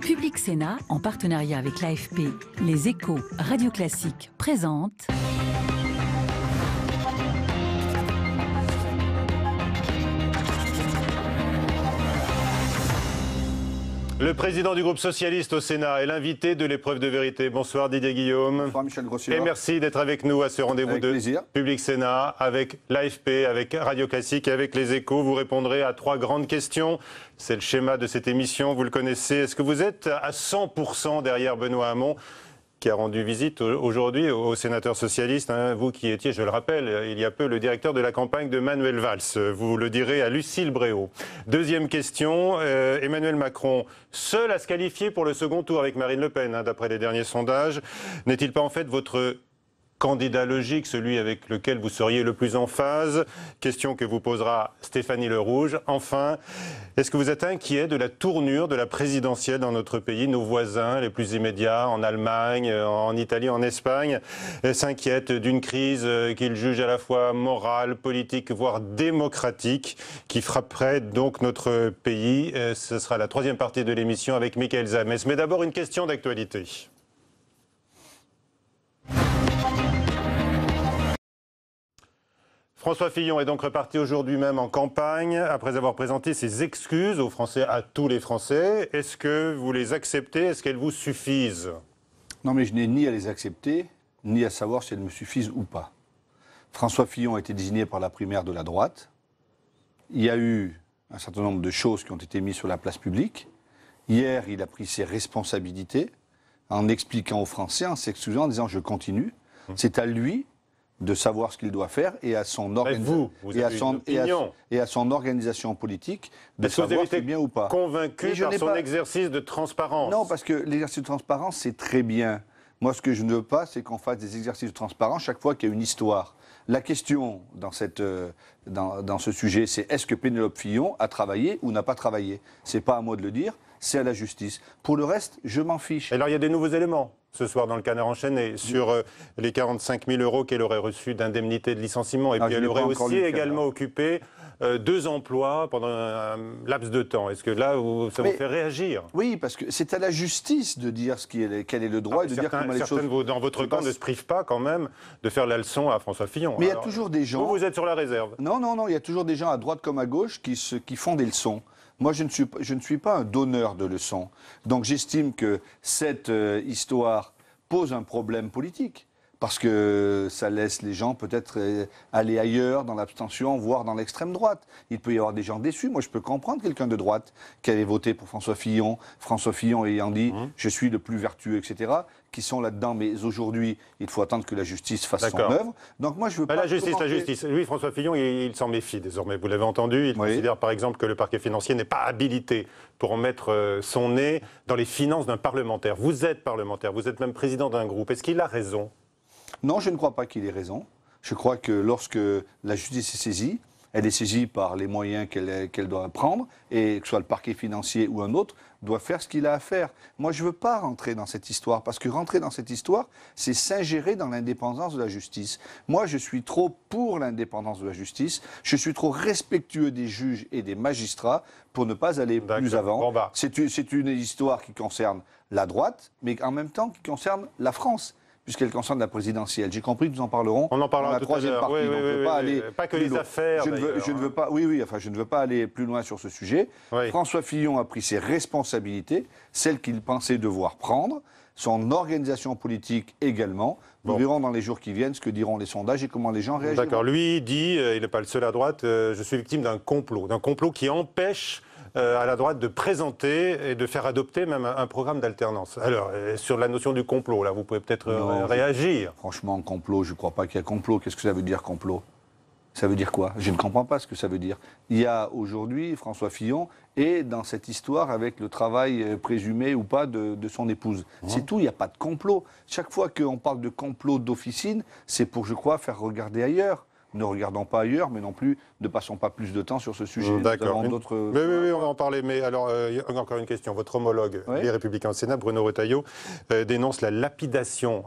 Public Sénat, en partenariat avec l'AFP, Les Échos, Radio Classique, présente... Le président du groupe socialiste au Sénat est l'invité de l'épreuve de vérité. Bonsoir Didier Guillaume. Bonsoir Michel Grossier. Et merci d'être avec nous à ce rendez-vous de Public Sénat avec l'AFP, avec Radio Classique et avec Les Échos. Vous répondrez à 3 grandes questions. C'est le schéma de cette émission, vous le connaissez. Est-ce que vous êtes à 100% derrière Benoît Hamon, qui a rendu visite aujourd'hui aux sénateurs socialistes, hein, vous qui étiez, je le rappelle, il y a peu le directeur de la campagne de Manuel Valls. Vous le direz à Lucille Bréau. Deuxième question, Emmanuel Macron, seul à se qualifier pour le second tour avec Marine Le Pen, hein, d'après les derniers sondages, n'est-il pas en fait votre candidat logique, celui avec lequel vous seriez le plus en phase? Question que vous posera Stéphanie Le Rouge. Enfin, est-ce que vous êtes inquiet de la tournure de la présidentielle dans notre pays? Nos voisins les plus immédiats, en Allemagne, en Italie, en Espagne, s'inquiètent d'une crise qu'ils jugent à la fois morale, politique, voire démocratique, qui frapperait donc notre pays. Ce sera la 3e partie de l'émission avec Mickaël Zamès. Mais d'abord, une question d'actualité. François Fillon est donc reparti aujourd'hui même en campagne, après avoir présenté ses excuses aux Français, à tous les Français. Est-ce que vous les acceptez? Est-ce qu'elles vous suffisent? Non, mais je n'ai ni à les accepter, ni à savoir si elles me suffisent ou pas. François Fillon a été désigné par la primaire de la droite. Il y a eu un certain nombre de choses qui ont été mises sur la place publique. Hier, il a pris ses responsabilités en expliquant aux Français, en s'excusant, en disant « je continue ». C'est à lui de savoir ce qu'il doit faire et à son, organisation politique de savoir si c'est bien ou pas. Convaincu par son exercice de transparence? Non, parce que l'exercice de transparence, c'est très bien. Moi, ce que je ne veux pas, c'est qu'on fasse des exercices de transparence chaque fois qu'il y a une histoire. La question dans ce sujet, c'est est-ce que Pénélope Fillon a travaillé ou n'a pas travaillé? C'est pas à moi de le dire, c'est à la justice. Pour le reste, je m'en fiche. Alors, il y a des nouveaux éléments ce soir dans le Canard enchaîné sur les 45 000 € qu'elle aurait reçus d'indemnité de licenciement. Et puis elle aurait aussi également occupé 2 emplois pendant un laps de temps. Est-ce que là, ça vous fait réagir? Oui, parce que c'est à la justice de dire quel est le droit et de dire comment les choses... Certains dans votre camp ne se privent pas quand même de faire la leçon à François Fillon. Mais il y a toujours des gens... Vous êtes sur la réserve? Non, il y a toujours des gens à droite comme à gauche qui font des leçons. Moi, je ne suis pas un donneur de leçons. Donc j'estime que cette histoire pose un problème politique. Parce que ça laisse les gens peut-être aller ailleurs, dans l'abstention, voire dans l'extrême droite. Il peut y avoir des gens déçus. Moi, je peux comprendre quelqu'un de droite qui avait voté pour François Fillon ayant dit « je suis le plus vertueux », etc., qui sont là-dedans. Mais aujourd'hui, il faut attendre que la justice fasse son œuvre. Donc moi, je veux pas... La justice. Lui, François Fillon, il s'en méfie désormais. Vous l'avez entendu. Il considère par exemple que le parquet financier n'est pas habilité pour mettre son nez dans les finances d'un parlementaire. Vous êtes parlementaire, vous êtes même président d'un groupe. Est-ce qu'il a raison? Non, je ne crois pas qu'il ait raison. Je crois que lorsque la justice est saisie, elle est saisie par les moyens qu'elle doit prendre, et que ce soit le parquet financier ou un autre, doit faire ce qu'il a à faire. Moi, je ne veux pas rentrer dans cette histoire, parce que rentrer dans cette histoire, c'est s'ingérer dans l'indépendance de la justice. Moi, je suis trop pour l'indépendance de la justice, je suis trop respectueux des juges et des magistrats pour ne pas aller plus avant. C'est une histoire qui concerne la droite, mais en même temps qui concerne la France, puisqu'elle concerne la présidentielle. J'ai compris que nous en parlerons. On en parlera dans la troisième partie. Oui, pas que les affaires. Je ne veux pas. Je ne veux pas aller plus loin sur ce sujet. Oui. François Fillon a pris ses responsabilités, celles qu'il pensait devoir prendre, son organisation politique également. Nous verrons dans les jours qui viennent ce que diront les sondages et comment les gens réagiront. D'accord. Lui dit, il n'est pas le seul à droite. Je suis victime d'un complot qui empêche à la droite de présenter et de faire adopter même un programme d'alternance. Alors, sur la notion du complot, là, vous pouvez peut-être réagir. Franchement, complot, je ne crois pas qu'il y a complot. Qu'est-ce que ça veut dire, complot? Ça veut dire quoi? Je ne comprends pas ce que ça veut dire. Il y a aujourd'hui, François Fillon est dans cette histoire avec le travail présumé ou pas de son épouse. C'est tout, il n'y a pas de complot. Chaque fois qu'on parle de complot d'officine, c'est pour, je crois, faire regarder ailleurs. ne regardons pas ailleurs, mais non plus ne passons pas plus de temps sur ce sujet. D'accord. Oui, on va en parler. Mais alors, encore une question. Votre homologue, les Républicains au Sénat, Bruno Retailleau, dénonce la lapidation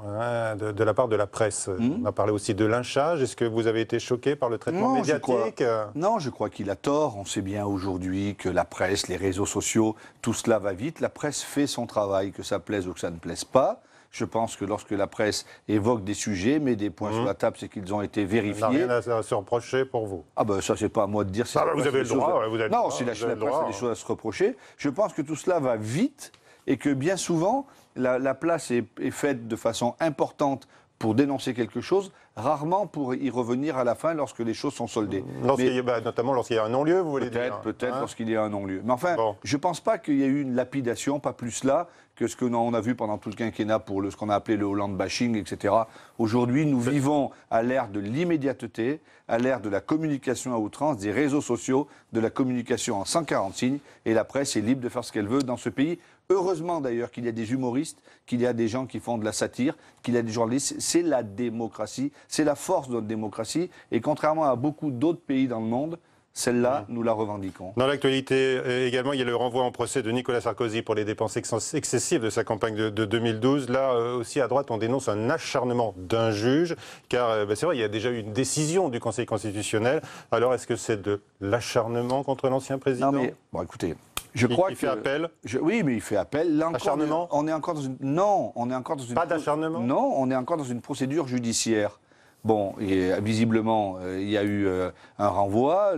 de la part de la presse. On a parlé aussi de lynchage. Est-ce que vous avez été choqué par le traitement médiatique? Non, je crois qu'il a tort. On sait bien aujourd'hui que la presse, les réseaux sociaux, tout cela va vite. La presse fait son travail, que ça plaise ou que ça ne plaise pas. Je pense que lorsque la presse évoque des sujets, met des points sur la table, c'est qu'ils ont été vérifiés. Il n'y a rien à se reprocher pour vous. Ah ben ça, c'est pas à moi de dire. Vous avez le droit. Non, si la presse a des choses à se reprocher. Je pense que tout cela va vite et que bien souvent, la place est faite de façon importante pour dénoncer quelque chose, rarement pour y revenir à la fin lorsque les choses sont soldées. Notamment lorsqu'il y a un non-lieu, vous voulez dire? Peut-être lorsqu'il y a un non-lieu. Mais enfin, je ne pense pas qu'il y ait eu une lapidation, pas plus là que ce qu'on a vu pendant tout le quinquennat pour ce qu'on a appelé le Hollande bashing, etc. Aujourd'hui, nous vivons à l'ère de l'immédiateté, à l'ère de la communication à outrance, des réseaux sociaux, de la communication en 140 signes, et la presse est libre de faire ce qu'elle veut dans ce pays. Heureusement d'ailleurs qu'il y a des humoristes, qu'il y a des gens qui font de la satire, qu'il y a des journalistes. C'est la démocratie, c'est la force de notre démocratie. Et contrairement à beaucoup d'autres pays dans le monde, celle-là, nous la revendiquons. Dans l'actualité également, il y a le renvoi en procès de Nicolas Sarkozy pour les dépenses excessives de sa campagne de 2012. Là aussi, à droite, on dénonce un acharnement d'un juge, car c'est vrai, il y a déjà eu une décision du Conseil constitutionnel. Alors, est-ce que c'est de l'acharnement contre l'ancien président? Non, mais, bon, écoutez... Je crois il fait appel. Oui, mais il fait appel. Là, acharnement. On est encore dans une. Non, on est encore dans une. Pas d'acharnement. Non, on est encore dans une procédure judiciaire. Bon, et visiblement, il y a eu un renvoi.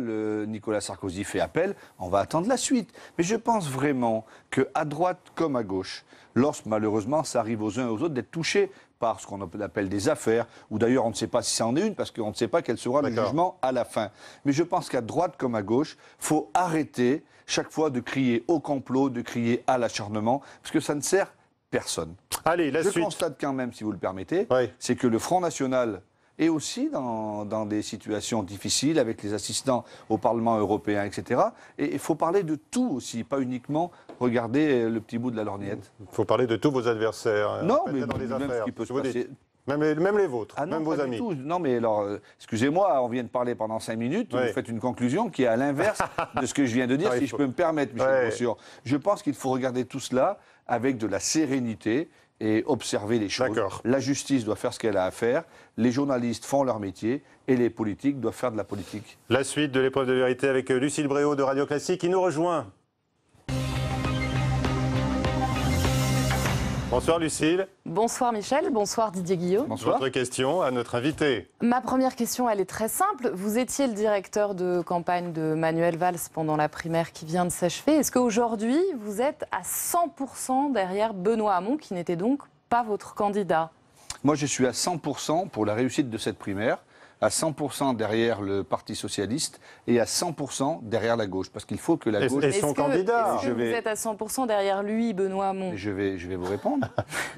Nicolas Sarkozy fait appel. On va attendre la suite. Mais je pense vraiment qu'à droite comme à gauche, lorsque malheureusement ça arrive aux uns et aux autres d'être touchés par ce qu'on appelle des affaires, ou d'ailleurs on ne sait pas si ça en est une, parce qu'on ne sait pas quel sera le jugement à la fin. Mais je pense qu'à droite comme à gauche, il faut arrêter chaque fois de crier au complot, de crier à l'acharnement, parce que ça ne sert personne. Allez, la suite. Je constate quand même, si vous le permettez, oui, c'est que le Front National est aussi dans des situations difficiles avec les assistants au Parlement européen, etc. Et il faut parler de tout aussi, pas uniquement regarder le petit bout de la lorgnette. Il faut parler de tous vos adversaires. Non, mais dans les même affaires. Ce qui peut se passer... Même les vôtres, non, même vos amis. Non, mais alors, excusez-moi, on vient de parler pendant 5 minutes, vous faites une conclusion qui est à l'inverse de ce que je viens de dire, si je peux me permettre, Michel Bossure. Je pense qu'il faut regarder tout cela avec de la sérénité et observer les choses. La justice doit faire ce qu'elle a à faire, les journalistes font leur métier et les politiques doivent faire de la politique. La suite de l'épreuve de vérité avec Lucille Bréau de Radio Classique qui nous rejoint. Bonsoir Lucille. Bonsoir Michel, bonsoir Didier Guillaume. Bonsoir. Votre question à notre invité. Ma première question, elle est très simple. Vous étiez le directeur de campagne de Manuel Valls pendant la primaire qui vient de s'achever. Est-ce qu'aujourd'hui, vous êtes à 100% derrière Benoît Hamon, qui n'était donc pas votre candidat? Moi, je suis à 100% pour la réussite de cette primaire, à 100% derrière le Parti socialiste et à 100% derrière la gauche. Parce qu'il faut que la gauche... Et son candidat. Est-ce que vous êtes à 100% derrière lui, Benoît Hamon? je vais vous répondre.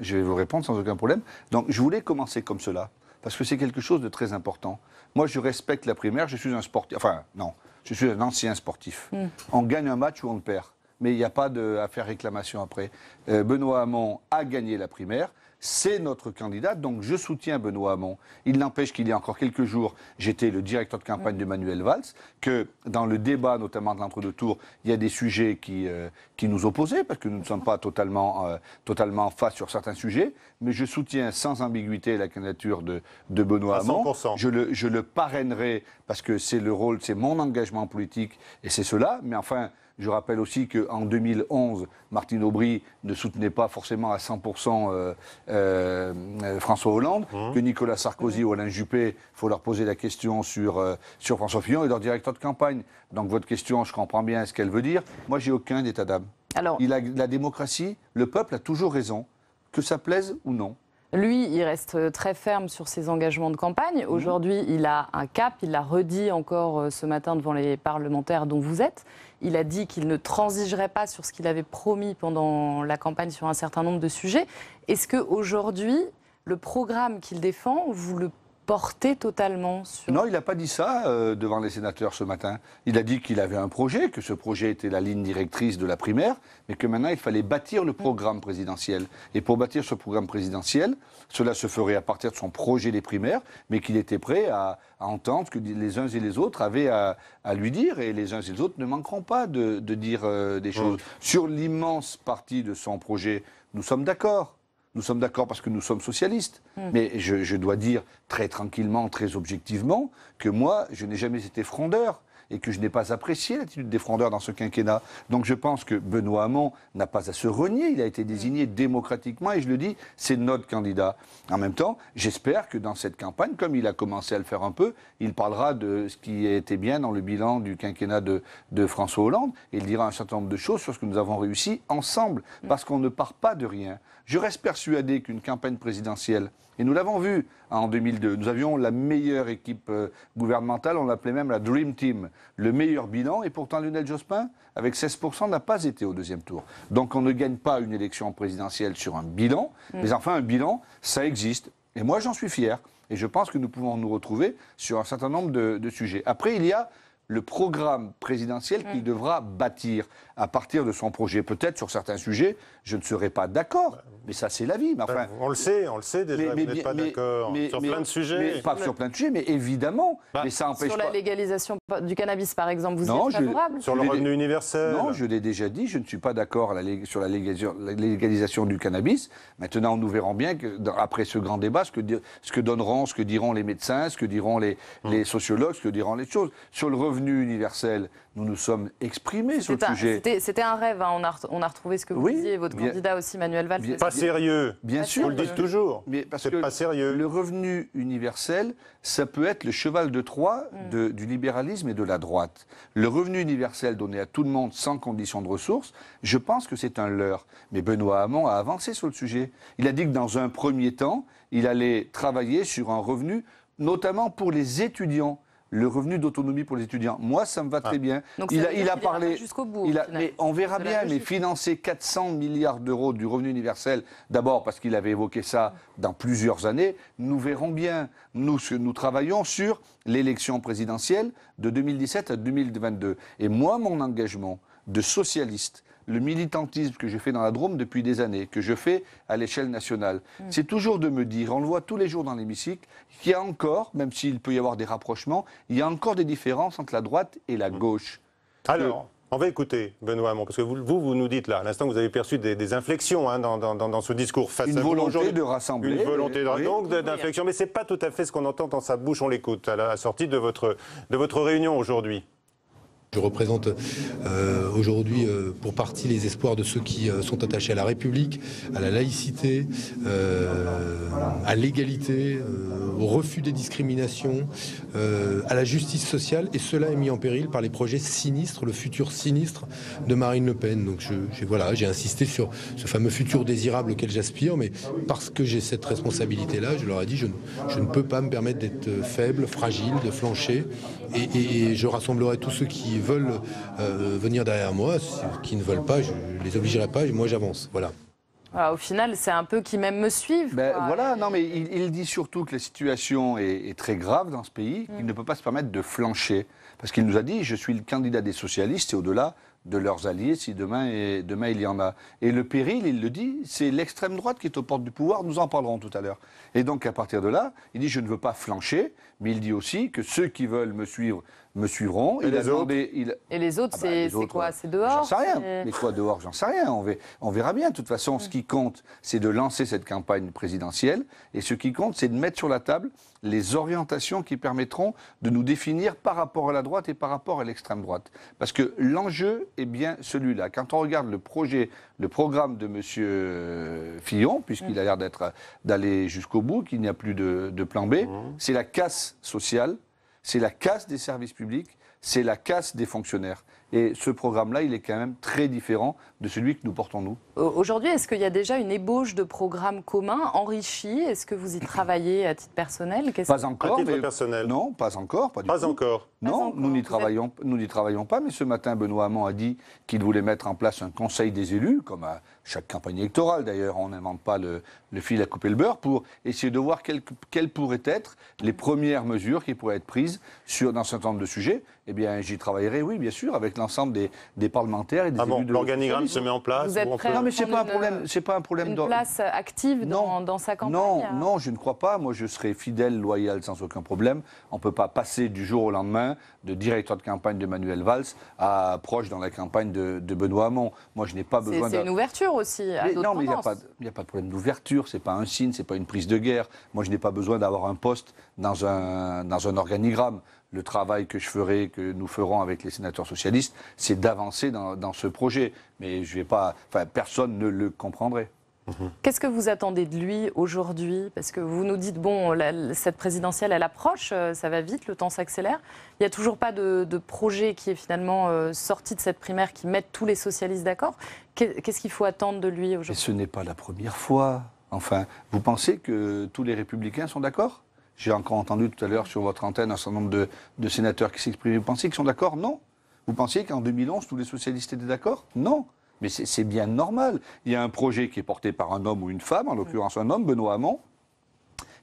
Je vais vous répondre sans aucun problème. Donc, je voulais commencer comme cela, parce que c'est quelque chose de très important. Moi, je respecte la primaire, je suis un sportif... Enfin, non, je suis un ancien sportif. On gagne un match ou on le perd. Mais il n'y a pas à faire réclamation après. Benoît Hamon a gagné la primaire. C'est notre candidat, donc je soutiens Benoît Hamon. Il n'empêche qu'il y a encore quelques jours, j'étais le directeur de campagne de Manuel Valls, que dans le débat, notamment de l'entre-deux tours, il y a des sujets qui nous opposaient, parce que nous ne sommes pas totalement en face sur certains sujets, mais je soutiens sans ambiguïté la candidature de Benoît Hamon. 100%. Je le parrainerai, parce que c'est le rôle, c'est mon engagement politique, et c'est cela, mais enfin... Je rappelle aussi qu'en 2011, Martine Aubry ne soutenait pas forcément à 100% François Hollande, que Nicolas Sarkozy ou Alain Juppé, il faut leur poser la question sur François Fillon et leur directeur de campagne. Donc votre question, je comprends bien ce qu'elle veut dire. Moi, j'ai aucun état d'âme. La démocratie, le peuple a toujours raison, que ça plaise ou non. Lui, il reste très ferme sur ses engagements de campagne. Aujourd'hui, il a un cap, il l'a redit encore ce matin devant les parlementaires dont vous êtes. Il a dit qu'il ne transigerait pas sur ce qu'il avait promis pendant la campagne sur un certain nombre de sujets. Est-ce qu'aujourd'hui, le programme qu'il défend, vous le porté totalement sur... Non, il n'a pas dit ça devant les sénateurs ce matin. Il a dit qu'il avait un projet, que ce projet était la ligne directrice de la primaire, mais que maintenant il fallait bâtir le programme présidentiel. Et pour bâtir ce programme présidentiel, cela se ferait à partir de son projet des primaires, mais qu'il était prêt à entendre ce que les uns et les autres avaient à lui dire, et les uns et les autres ne manqueront pas de dire des choses. Sur l'immense partie de son projet, nous sommes d'accord. Nous sommes d'accord parce que nous sommes socialistes. Mais je dois dire très tranquillement, très objectivement, que moi, je n'ai jamais été frondeur et que je n'ai pas apprécié l'attitude des frondeurs dans ce quinquennat. Donc je pense que Benoît Hamon n'a pas à se renier. Il a été désigné démocratiquement et je le dis, c'est notre candidat. En même temps, j'espère que dans cette campagne, comme il a commencé à le faire un peu, il parlera de ce qui était bien dans le bilan du quinquennat de François Hollande. Et il dira un certain nombre de choses sur ce que nous avons réussi ensemble, parce qu'on ne part pas de rien. Je reste persuadé qu'une campagne présidentielle, et nous l'avons vu en 2002, nous avions la meilleure équipe gouvernementale, on l'appelait même la Dream Team, le meilleur bilan, et pourtant Lionel Jospin, avec 16%, n'a pas été au deuxième tour. Donc on ne gagne pas une élection présidentielle sur un bilan, mais enfin un bilan, ça existe. Et moi j'en suis fier, et je pense que nous pouvons nous retrouver sur un certain nombre de sujets. Après, il y a le programme présidentiel qu'il devra bâtir à partir de son projet. Peut-être sur certains sujets, je ne serai pas d'accord, mais ça c'est la vie. Mais enfin, on le sait déjà, vous n'êtes pas d'accord sur plein de sujets. Pas sur plein de sujets, mais évidemment. Mais ça empêche sur la légalisation du cannabis, par exemple, vous êtes favorable? Sur le revenu universel? Non, je l'ai déjà dit, je ne suis pas d'accord sur la légalisation du cannabis. Maintenant, nous verrons bien, après ce grand débat, ce que diront les médecins, ce que diront les sociologues, ce que diront les choses. Sur le revenu universel, nous nous sommes exprimés sur le sujet. C'était un rêve, hein. On a retrouvé ce que vous disiez, votre candidat aussi, Manuel Valls. Pas sérieux. Bien sûr. Vous le dites toujours. Mais parce c'est que pas sérieux. Le revenu universel, ça peut être le cheval de Troie du libéralisme et de la droite. Le revenu universel donné à tout le monde sans condition de ressources, je pense que c'est un leurre. Mais Benoît Hamon a avancé sur le sujet. Il a dit que dans un premier temps, il allait travailler sur un revenu, notamment pour les étudiants. Le revenu d'autonomie pour les étudiants. Moi, ça me va très bien. Donc il a parlé jusqu'au bout. Mais on verra bien, mais financer 400 milliards d'euros du revenu universel, d'abord parce qu'il avait évoqué ça dans plusieurs années, nous verrons bien. Nous travaillons sur l'élection présidentielle de 2017 à 2022. Et moi, mon engagement de socialiste, le militantisme que je fais dans la Drôme depuis des années, que je fais à l'échelle nationale, c'est toujours de me dire, on le voit tous les jours dans l'hémicycle, qu'il y a encore, même s'il peut y avoir des rapprochements, il y a encore des différences entre la droite et la gauche. Alors, on va écouter Benoît Hamon, parce que vous nous dites là, à l'instant, vous avez perçu des inflexions dans ce discours face à vous. Une volonté de rassembler. Une volonté d'inflexion, mais ce n'est pas tout à fait ce qu'on entend dans sa bouche, on l'écoute à la sortie de votre réunion aujourd'hui. Je représente aujourd'hui pour partie les espoirs de ceux qui sont attachés à la République, à la laïcité, à l'égalité, au refus des discriminations, à la justice sociale. Et cela est mis en péril par les projets sinistres, le futur sinistre de Marine Le Pen. Donc j'ai insisté sur ce fameux futur désirable auquel j'aspire, mais parce que j'ai cette responsabilité-là, je leur ai dit je ne peux pas me permettre d'être faible, fragile, de flancher. Et je rassemblerai tous ceux qui veulent venir derrière moi, ceux qui ne veulent pas, je les obligerai pas, et moi j'avance. Voilà. Alors, au final, c'est un peu qui même me suivent. Voilà, non, mais il dit surtout que la situation est très grave dans ce pays, qu'il ne peut pas se permettre de flancher. Parce qu'il nous a dit, je suis le candidat des socialistes et au-delà de leurs alliés, si demain il y en a. Et le péril, il le dit, c'est l'extrême droite qui est aux portes du pouvoir, nous en parlerons tout à l'heure. Et donc, à partir de là, il dit, je ne veux pas flancher, mais il dit aussi que ceux qui veulent me suivre me suivront. Et les autres Et les autres, c'est quoi? C'est dehors? J'en sais rien. Mais quoi dehors? J'en sais rien. On verra bien. De toute façon, ce qui compte, c'est de lancer cette campagne présidentielle. Et ce qui compte, c'est de mettre sur la table les orientations qui permettront de nous définir par rapport à la droite et par rapport à l'extrême droite. Parce que l'enjeu est bien celui-là. Quand on regarde le programme de M. Fillon, puisqu'il a l'air d'aller jusqu'au bout, qu'il n'y a plus de plan B, c'est la casse sociale, c'est la casse des services publics, c'est la casse des fonctionnaires. Et ce programme-là, il est quand même très différent de celui que nous portons, nous. Aujourd'hui, est-ce qu'il y a déjà une ébauche de programmes communs enrichis? Est-ce que vous y travaillez à titre personnel? Pas encore. À titre mais... personnel? Non, pas encore. Pas, du pas tout. encore. Non, nous n'y travaillons pas. Mais ce matin, Benoît Hamon a dit qu'il voulait mettre en place un conseil des élus, comme à chaque campagne électorale d'ailleurs. On n'invente pas le fil à couper le beurre, pour essayer de voir quelles pourraient être les premières mesures qui pourraient être prises dans un certain nombre de sujets. Eh bien, j'y travaillerai, oui, bien sûr, avec l'ensemble des parlementaires et des élus de l'organigramme se met en place. Vous êtes prêt Non, mais c'est pas un problème. Une place active dans sa campagne? Non, je ne crois pas. Moi, je serai fidèle, loyal, sans aucun problème. On ne peut pas passer du jour au lendemain de directeur de campagne de Manuel Valls à proche dans la campagne de Benoît Hamon. Moi, je n'ai pas besoin C'est une ouverture aussi à d'autres Non, mais il n'y a pas de problème d'ouverture. C'est pas un signe, c'est pas une prise de guerre. Moi, je n'ai pas besoin d'avoir un poste dans un organigramme. Le travail que je ferai, que nous ferons avec les sénateurs socialistes, c'est d'avancer dans ce projet. Mais je vais pas, personne ne le comprendrait. Qu'est-ce que vous attendez de lui aujourd'hui? Parce que vous nous dites, bon, cette présidentielle, elle approche, ça va vite, le temps s'accélère. Il n'y a toujours pas de projet qui est finalement sorti de cette primaire qui mette tous les socialistes d'accord. Qu'est-ce qu'il faut attendre de lui aujourd'hui? Et ce n'est pas la première fois. Enfin, vous pensez que tous les républicains sont d'accord? J'ai encore entendu tout à l'heure sur votre antenne un certain nombre de sénateurs qui s'expriment. Vous pensez qu'ils sont d'accord? Non. Vous pensiez qu'en 2011, tous les socialistes étaient d'accord? Non. Mais c'est bien normal. Il y a un projet qui est porté par un homme ou une femme, en l'occurrence un homme, Benoît Hamon.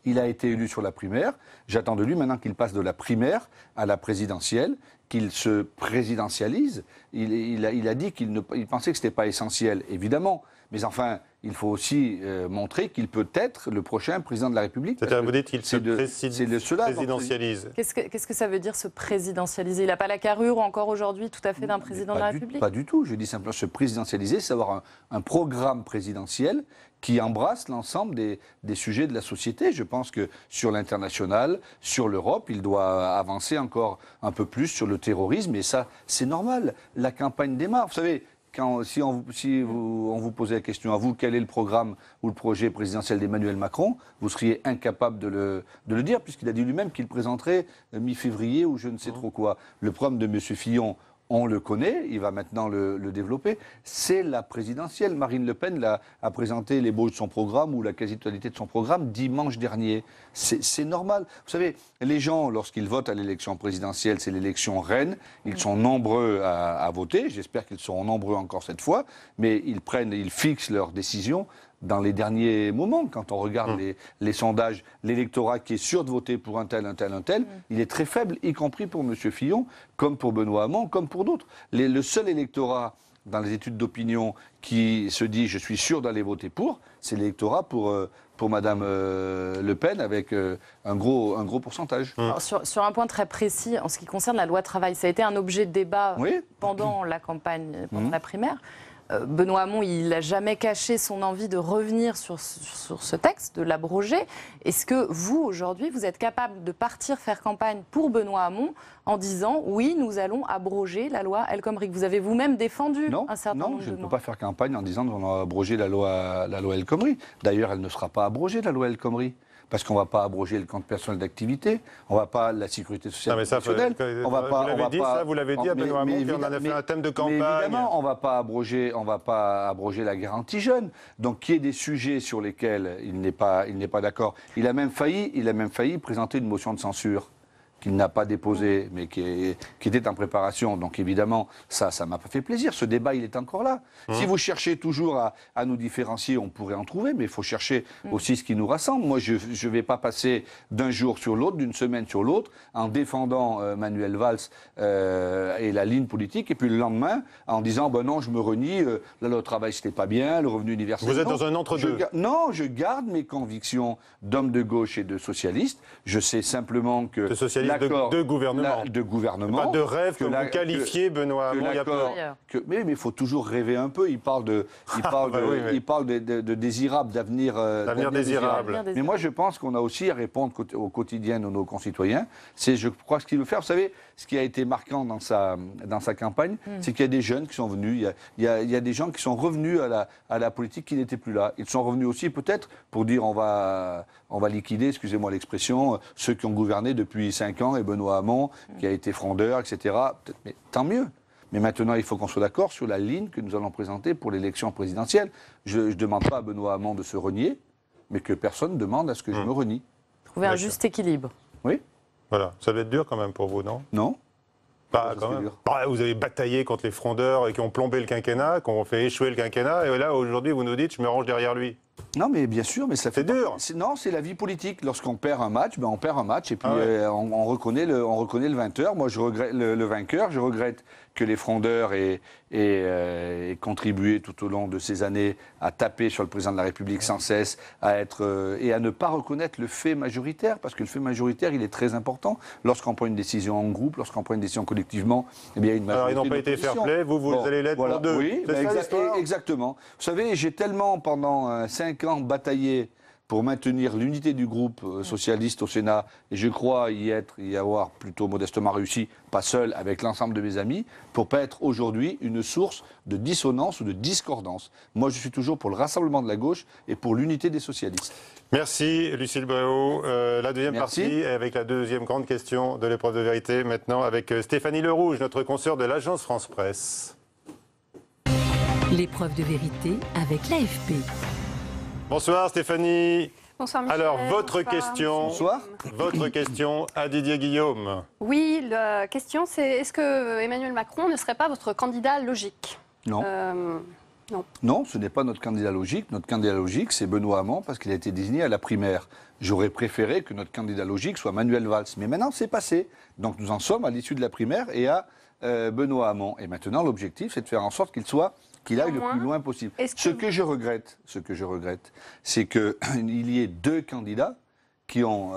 Il a été élu sur la primaire. J'attends de lui maintenant qu'il passe de la primaire à la présidentielle, qu'il se présidentialise. Il a dit qu'il pensait que ce n'était pas essentiel, évidemment. Mais enfin, il faut aussi montrer qu'il peut être le prochain président de la République. C'est-à-dire, vous dites qu'il se présidentialise. Qu'est-ce que ça veut dire, se présidentialiser? Il n'a pas la carrure encore aujourd'hui tout à fait d'un président de la République? Pas du tout. Je dis simplement se présidentialiser, c'est avoir un programme présidentiel qui embrasse l'ensemble des sujets de la société. Je pense que sur l'international, sur l'Europe, il doit avancer encore un peu plus sur le terrorisme. Et ça, c'est normal. La campagne démarre. Vous savez, si on vous posait la question à vous, quel est le programme ou le projet présidentiel d'Emmanuel Macron, vous seriez incapable de le dire, puisqu'il a dit lui-même qu'il présenterait mi-février ou je ne sais trop quoi. Le programme de M. Fillon, on le connaît, il va maintenant le développer. C'est la présidentielle. Marine Le Pen a présenté l'ébauche de son programme ou la quasi-totalité de son programme dimanche dernier. C'est normal. Vous savez, les gens, lorsqu'ils votent à l'élection présidentielle, c'est l'élection reine. Ils sont nombreux à voter. J'espère qu'ils seront nombreux encore cette fois. Mais ils fixent leurs décisions dans les derniers moments. Quand on regarde les sondages, l'électorat qui est sûr de voter pour un tel, il est très faible, y compris pour M. Fillon, comme pour Benoît Hamon, comme pour d'autres. Le seul électorat dans les études d'opinion qui se dit « je suis sûr d'aller voter pour », c'est l'électorat pour Mme Le Pen avec un gros pourcentage. Alors, sur un point très précis, en ce qui concerne la loi travail, ça a été un objet de débat pendant la campagne, pendant la primaire. Benoît Hamon, il n'a jamais caché son envie de revenir sur ce texte, de l'abroger. Est-ce que vous, aujourd'hui, vous êtes capable de partir faire campagne pour Benoît Hamon en disant « oui, nous allons abroger la loi El Khomri » que vous avez vous-même défendu un certain nombre de mois? Non, je ne peux pas faire campagne en disant qu'on va abroger la loi El Khomri. D'ailleurs, elle ne sera pas abrogée, la loi El Khomri. Parce qu'on ne va pas abroger le compte personnel d'activité, on ne va pas la sécurité sociale professionnelle. Vous l'avez dit à Benoît Hamon, on en a fait un thème de campagne. Mais évidemment, on ne va pas abroger la garantie jeune. Donc, qu'il y ait des sujets sur lesquels il n'est pas d'accord. Il a même failli présenter une motion de censure qu'il n'a pas déposé, mais qui était en préparation. Donc évidemment, ça m'a pas fait plaisir. Ce débat, il est encore là. Si vous cherchez toujours à nous différencier, on pourrait en trouver, mais il faut chercher aussi ce qui nous rassemble. Moi, je ne vais pas passer d'un jour sur l'autre, d'une semaine sur l'autre, en défendant Manuel Valls et la ligne politique, et puis le lendemain, en disant, ben non, je me renie, là, le travail, c'était pas bien, le revenu universel. Vous êtes dans un entre-deux. Non, je garde mes convictions d'homme de gauche et de socialiste. Je sais simplement que... De gouvernement. De gouvernement. Pas de rêve que vous qualifiez, Benoît Hamon. Mais il faut toujours rêver un peu. Il parle de désirable, d'avenir désirable. Mais moi, je pense qu'on a aussi à répondre au quotidien de nos concitoyens. C'est, je crois, ce qu'il veut faire. Vous savez, ce qui a été marquant dans sa campagne, c'est qu'il y a des jeunes qui sont venus. Il y a des gens qui sont revenus à la politique qui n'étaient plus là. Ils sont revenus aussi peut-être pour dire on va liquider, excusez-moi l'expression, ceux qui ont gouverné depuis 5 ans et Benoît Hamon qui a été frondeur, etc. Mais tant mieux. Mais maintenant, il faut qu'on soit d'accord sur la ligne que nous allons présenter pour l'élection présidentielle. Je ne demande pas à Benoît Hamon de se renier, mais que personne ne demande à ce que je me renie. Trouver un juste équilibre. Oui. Voilà, ça va être dur quand même pour vous, non? Non. Pas quand même. Vous avez bataillé contre les frondeurs et qui ont plombé le quinquennat, qui ont fait échouer le quinquennat, et là, aujourd'hui, vous nous dites, je me range derrière lui. Non, mais bien sûr, mais ça fait dur. Non, c'est la vie politique. Lorsqu'on perd un match, on perd un match et puis on reconnaît le vainqueur. Moi, je regrette le vainqueur. Je regrette que les frondeurs aient contribué tout au long de ces années à taper sur le président de la République sans cesse, et à ne pas reconnaître le fait majoritaire, parce que le fait majoritaire, il est très important. Lorsqu'on prend une décision en groupe, lorsqu'on prend une décision collectivement, eh bien, une majorité. Alors, ils n'ont pas été fair-play, vous allez l'être pour deux. Oui, exactement. Vous savez, j'ai tellement pendant 5 ans bataillé pour maintenir l'unité du groupe socialiste au Sénat, et je crois y avoir plutôt modestement réussi, pas seul, avec l'ensemble de mes amis, pour pas être aujourd'hui une source de dissonance ou de discordance. Moi, je suis toujours pour le rassemblement de la gauche et pour l'unité des socialistes. Merci, Lucile Bréau. La deuxième partie, avec la deuxième grande question de l'épreuve de vérité, maintenant avec Stéphanie Lerouge, notre consoeur de l'agence France Presse. L'épreuve de vérité avec l'AFP. Bonsoir Stéphanie. Bonsoir Michel. Alors votre question. Bonsoir. Votre question à Didier Guillaume. Oui, la question c'est est-ce que Emmanuel Macron ne serait pas votre candidat logique? Non. Non. Non, ce n'est pas notre candidat logique. Notre candidat logique, c'est Benoît Hamon, parce qu'il a été désigné à la primaire. J'aurais préféré que notre candidat logique soit Manuel Valls. Mais maintenant, c'est passé. Donc nous en sommes à l'issue de la primaire et à Benoît Hamon. Et maintenant, l'objectif, c'est de faire en sorte qu'il aille le plus loin possible. Ce que je regrette, c'est qu'il y ait 2 candidats qui ont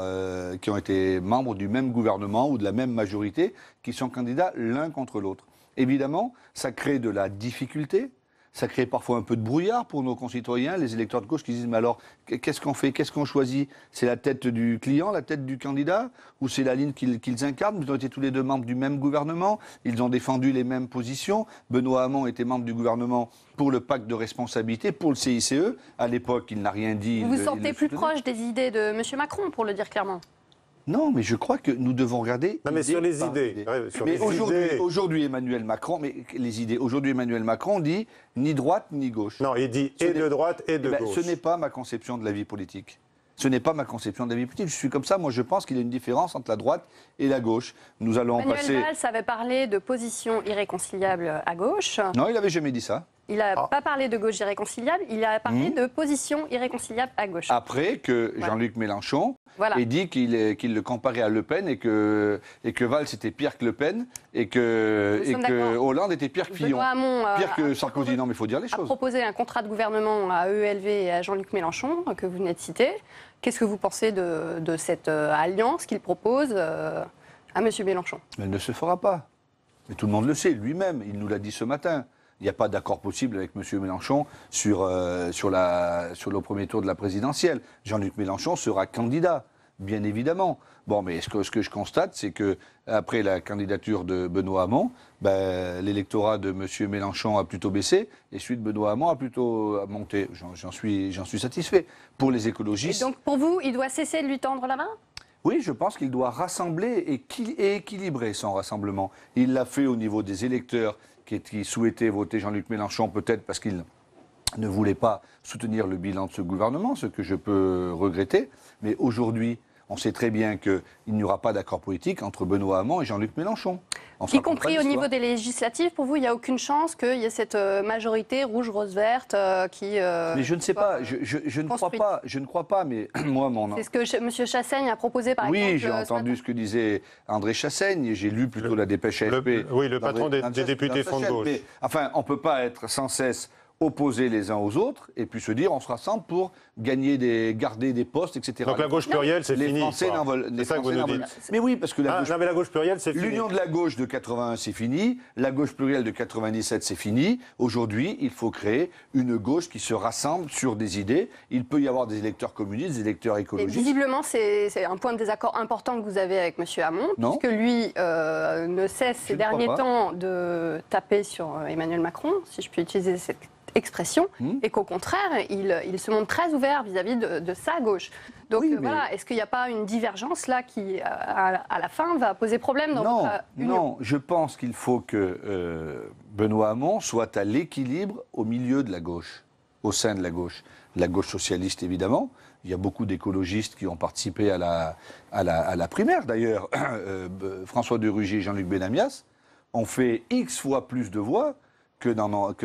été membres du même gouvernement ou de la même majorité, qui sont candidats l'un contre l'autre. Évidemment, ça crée de la difficulté. Ça crée parfois un peu de brouillard pour nos concitoyens, les électeurs de gauche qui disent « Mais alors, qu'est-ce qu'on fait? Qu'est-ce qu'on choisit? C'est la tête du client, la tête du candidat? Ou c'est la ligne qu'ils incarnent? Ils ont été tous les 2 membres du même gouvernement. Ils ont défendu les mêmes positions. Benoît Hamon était membre du gouvernement pour le pacte de responsabilité, pour le CICE. À l'époque, il n'a rien dit. Vous vous sentez plus proche des idées de M. Macron, pour le dire clairement? Non, mais je crois que nous devons regarder. Non, mais sur les idées. Mais aujourd'hui, Emmanuel Macron, aujourd'hui, Emmanuel Macron dit ni droite ni gauche. Non, il dit et de droite et de gauche. Ce n'est pas ma conception de la vie politique. Ce n'est pas ma conception de la vie politique. Je suis comme ça. Moi, je pense qu'il y a une différence entre la droite et la gauche. Nous allons passer. Manuel Valls avait parlé de position irréconciliable à gauche. Non, il n'avait jamais dit ça. Il n'a pas parlé de gauche irréconciliable, il a parlé de position irréconciliable à gauche. Après que Jean-Luc Mélenchon ait dit qu'il le comparait à Le Pen et que Valls était pire que Le Pen et que Hollande était pire que Fillon. Pire que Sarkozy. Non, mais il faut dire les choses. A proposé un contrat de gouvernement à ELV et à Jean-Luc Mélenchon, que vous venez de citer. Qu'est-ce que vous pensez de cette alliance qu'il propose à M. Mélenchon? Elle ne se fera pas. Mais tout le monde le sait, lui-même, il nous l'a dit ce matin. Il n'y a pas d'accord possible avec M. Mélenchon sur le premier tour de la présidentielle. Jean-Luc Mélenchon sera candidat, bien évidemment. Bon, mais ce que je constate, c'est qu'après la candidature de Benoît Hamon, l'électorat de M. Mélenchon a plutôt baissé et celui de Benoît Hamon a plutôt monté. J'en suis satisfait. Pour les écologistes. Et donc, pour vous, il doit cesser de lui tendre la main? Oui, je pense qu'il doit rassembler et équilibrer son rassemblement. Il l'a fait au niveau des électeurs qui souhaitait voter Jean-Luc Mélenchon, peut-être parce qu'il ne voulait pas soutenir le bilan de ce gouvernement, ce que je peux regretter. Mais aujourd'hui, on sait très bien qu'il n'y aura pas d'accord politique entre Benoît Hamon et Jean-Luc Mélenchon. Y compris au niveau des législatives, pour vous, il n'y a aucune chance qu'il y ait cette majorité rouge-rose-verte qui... mais je ne sais pas, je ne crois pas, mais moi, c'est ce que M. Chassaigne a proposé, par exemple. Oui, j'ai entendu ce que disait André Chassaigne, et j'ai lu plutôt la dépêche AFP. Oui, le patron des députés Front de Gauche. Mais, enfin, on ne peut pas être sans cesse opposés les uns aux autres, et puis se dire on se rassemble pour garder des postes, etc. Donc la gauche plurielle, c'est fini. Les Français n'en veulent. C'est ça que vous nous dites. Mais oui, parce que la gauche plurielle, c'est fini. L'union de la gauche de 81, c'est fini. La gauche plurielle de 97, c'est fini. Aujourd'hui, il faut créer une gauche qui se rassemble sur des idées. Il peut y avoir des électeurs communistes, des électeurs écologistes. Et visiblement, c'est un point de désaccord important que vous avez avec M. Hamon, puisque lui ne cesse ces derniers temps de taper sur Emmanuel Macron, si je puis utiliser cette expression et qu'au contraire, il se montre très ouvert vis-à-vis de sa gauche. Donc Oui, voilà, est-ce qu'il n'y a pas une divergence là qui, à la fin, va poser problème dans votre union? Non, je pense qu'il faut que Benoît Hamon soit à l'équilibre au milieu de la gauche, au sein de la gauche socialiste évidemment. Il y a beaucoup d'écologistes qui ont participé à la primaire d'ailleurs. François de Rugy et Jean-Luc Benamias ont fait X fois plus de voix que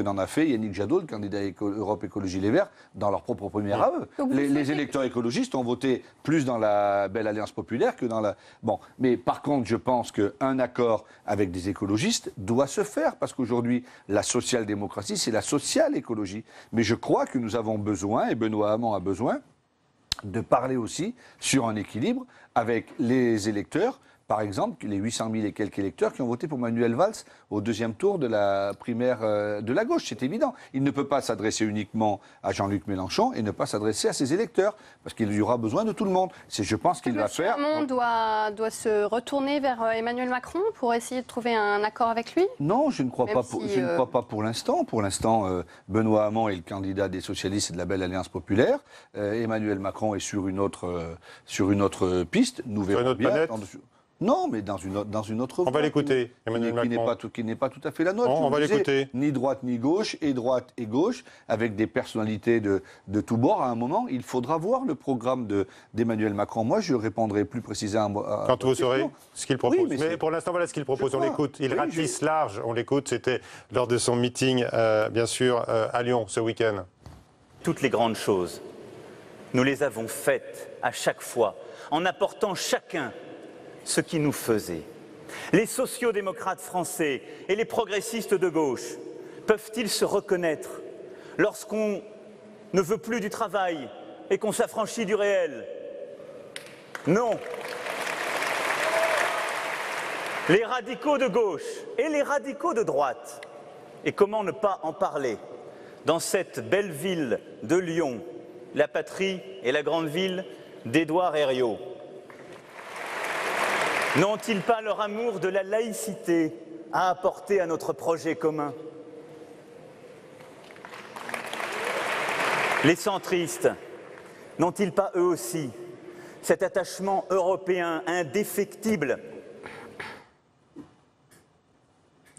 n'en a fait Yannick Jadot, le candidat Europe Écologie Les Verts, dans leur propre primaire à eux. Les électeurs écologistes ont voté plus dans la belle alliance populaire que dans la... Bon, mais par contre, je pense qu'un accord avec des écologistes doit se faire, parce qu'aujourd'hui, la social-démocratie, c'est la social-écologie. Mais je crois que nous avons besoin, et Benoît Hamon a besoin, de parler aussi sur un équilibre avec les électeurs. Par exemple, les 800 000 et quelques électeurs qui ont voté pour Manuel Valls au deuxième tour de la primaire de la gauche, c'est évident. Il ne peut pas s'adresser uniquement à Jean-Luc Mélenchon et ne pas s'adresser à ses électeurs, parce qu'il y aura besoin de tout le monde. Je pense qu'il va faire... Hamon doit se retourner vers Emmanuel Macron pour essayer de trouver un accord avec lui? Non, je ne crois pas. Je ne crois pas pour l'instant. Pour l'instant, Benoît Hamon est le candidat des socialistes et de la belle alliance populaire. Emmanuel Macron est sur une autre piste. Nous verrons sur une autre bien. planète. Non, mais dans une autre voie. On va l'écouter, Emmanuel Macron. Qui n'est pas tout à fait la nôtre. On va l'écouter. Ni droite ni gauche, et droite et gauche, avec des personnalités de tous bords. À un moment, il faudra voir le programme d'Emmanuel Macron. Moi, je répondrai plus précisément à quand vous saurez ce qu'il propose. Oui, mais pour l'instant, voilà ce qu'il propose. On l'écoute. Il ratisse large. On l'écoute. C'était lors de son meeting, bien sûr, à Lyon, ce week-end. Toutes les grandes choses, nous les avons faites à chaque fois, en apportant chacun ce qui nous faisait. Les sociodémocrates français et les progressistes de gauche peuvent-ils se reconnaître lorsqu'on ne veut plus du travail et qu'on s'affranchit du réel? Non. Les radicaux de gauche et les radicaux de droite, et comment ne pas en parler, dans cette belle ville de Lyon, la patrie et la grande ville d'Édouard Herriot, n'ont-ils pas leur amour de la laïcité à apporter à notre projet commun? Les centristes n'ont-ils pas eux aussi cet attachement européen indéfectible?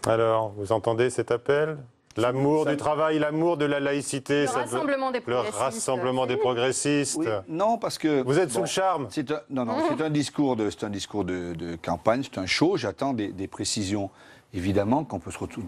Alors, vous entendez cet appel? L'amour du travail, l'amour de la laïcité. Le rassemblement des progressistes. Le rassemblement des progressistes. Oui, non, parce que... Vous êtes sous le charme. C'est un discours de campagne, c'est un show. J'attends des précisions. Évidemment